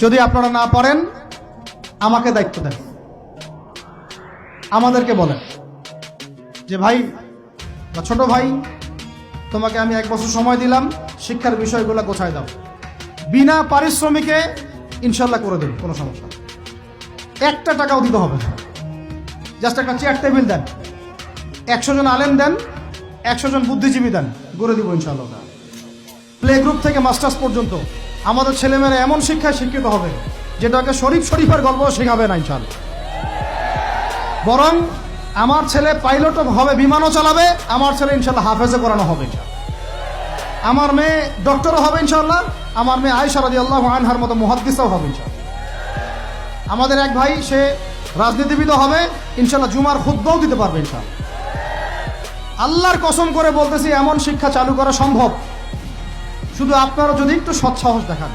যদি আপনারা না পারেন আমাকে দায়িত্ব দেন, আমাদেরকে বলেন যে ভাই বা ছোট ভাই, তোমাকে আমি 1 বছর সময় দিলাম, শিক্ষার বিষয়গুলো গোছায় দাও। বিনা পারিশ্রমিকে ইনশাল্লাহ করে দেব, কোনো সমস্যা নেই। 1 টাকাও দিতে হবে না, জাস্ট একটা চেয়ার টেবিল দেন, 100 জন আলেম দেন, 100 জন বুদ্ধিজীবী দেন, করে দিব ইনশাআল্লাহ। প্লে গ্রুপ থেকে মাস্টার্স পর্যন্ত আমাদের ছেলেমেয়েরা এমন শিক্ষায় শিক্ষিত হবে যেটাকে শরীফের গল্প শেখাবে না ইনশাআল্লাহ। বরং আমার ছেলে পাইলটও হবে, বিমানও চালাবে, আমার ছেলে ইনশাআল্লাহ হাফেজে করানো হবে ইনশাআল্লাহ। আমার মেয়ে ডক্টরও হবে ইনশাআল্লাহ, আমার মেয়ে আয়েশা রাদিয়াল্লাহু আনহার মতো মুহাদ্দিসও হবে ইনশাআল্লাহ। আমাদের এক ভাই, সে রাজনীতিবিদও হবে ইনশাআল্লাহ, জুমার খুতবাও দিতে পারবে ইনশাআল্লাহ। আল্লাহর কসম করে বলতেছি, এমন শিক্ষা চালু করা সম্ভব, শুধু আপনারা যদি একটু সৎসাহস দেখান।